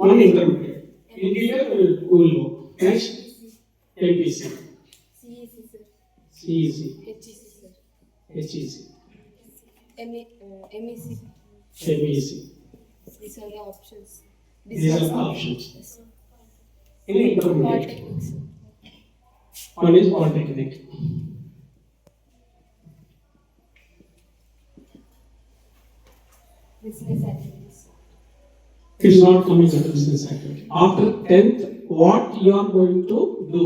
one intermediate. In detail we will know. Next, MPC. CEC. HEC. MEC. These are the options. These are the options. In intermediate. Polytechnics. One is polytechnic. Business activities. It is not coming under business activity. After 10th, what you are going to do?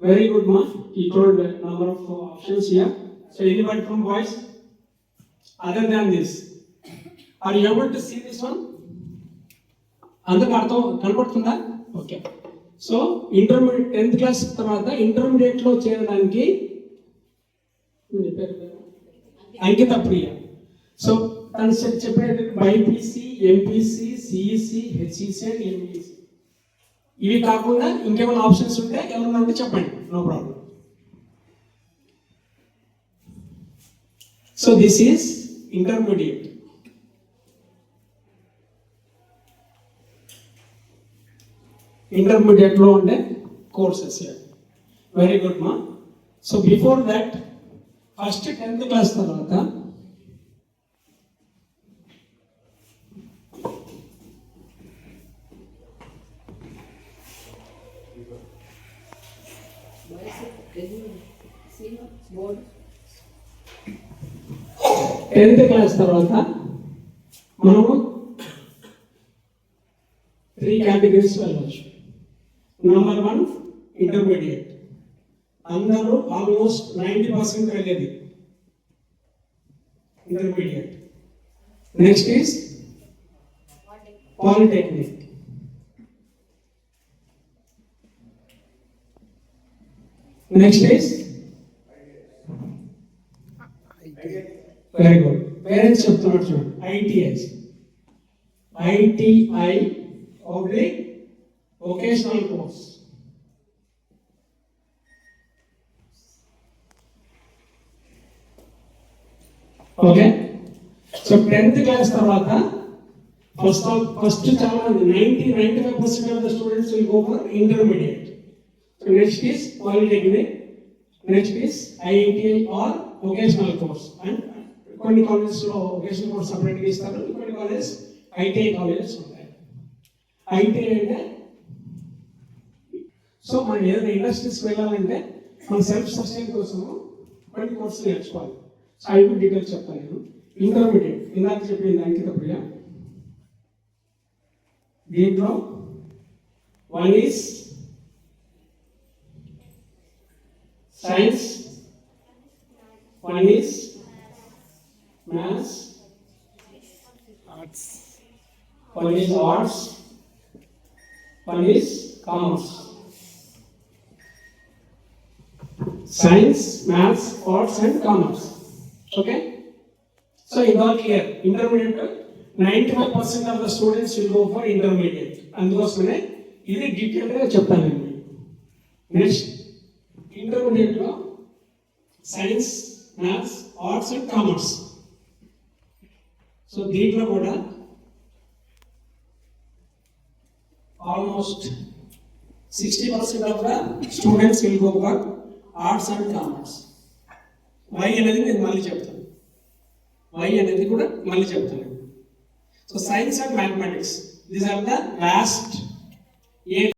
Very good, ma. He told a number of options here. So anybody from boys? Other than this, are you able to see this one? అందరికి అర్థం కనపడుతుందా? Okay. So intermediate 10th class తర్వాత ఇంటర్మీడియట్లో చేరడానికి అంకిత ప్రియ. So తను చెప్పేది BiPC, MPC, CEC, HEC and MEC. ఇవి కాకుండా ఇంకేమైనా ఆప్షన్స్ ఉంటే ఎవరైనా ఉంటే చెప్పండి, no problem. So this is intermediate. ఇంటర్మీడియట్లో ఉండే కోర్సెస్. వెరీ గుడ్ మా. So before that first 10th class తర్వాత మనము 3 కేటగిరీస్ వెళ్ళవచ్చు. Number 1 intermediate. అందరూ ఆల్మోస్ట్ 90% వెళ్ళేది intermediate. Next is polytechnic. Next is very good. Parents చెప్తున్నారు చూడండి, ITIs. ITI oblique vocational course. Okay. So 10th class తర్వాత first చాలా మంది 95% of the students will go for intermediate. So next is polytechnic, next is IITI or vocational course. And కొన్ని కాలేజెస్లో vocational course సపరేట్గా ఇస్తారు, కొన్ని కాలేజెస్ ఐటీఐ కాలేజెస్ ఉంటాయి. IT అంటే సో మనం ఏదైనా ఇండస్ట్రీస్కి వెళ్ళాలంటే మన సెల్ఫ్ సస్టైన్ కోసం కొన్ని కోర్సులు నేర్చుకోవాలి. సో అవి కూడా డీటెయిల్స్ చెప్తాను నేను. ఇంటర్మీడియట్ ఇందాక చెప్పింది అంకిత ప్రియ. దీంట్లో 1 is science, 1 is maths, 1 is arts, 1 is commerce. Science, maths, arts and commerce. Okay? So is all clear? Intermediate 95% of the students will go for intermediate. అందుకోసమే ఇది డీటెయిల్గా చెప్తాను నేను. నెక్స్ట్ ఇంటర్మీడియట్లో science, maths, arts and commerce. So దీంట్లో కూడా almost 60% of the students will go for arts and commerce. Why అనేది నేను మళ్ళీ చెప్తాను. Why అనేది కూడా మళ్ళీ చెప్తాను. So science and mathematics, these are the last 8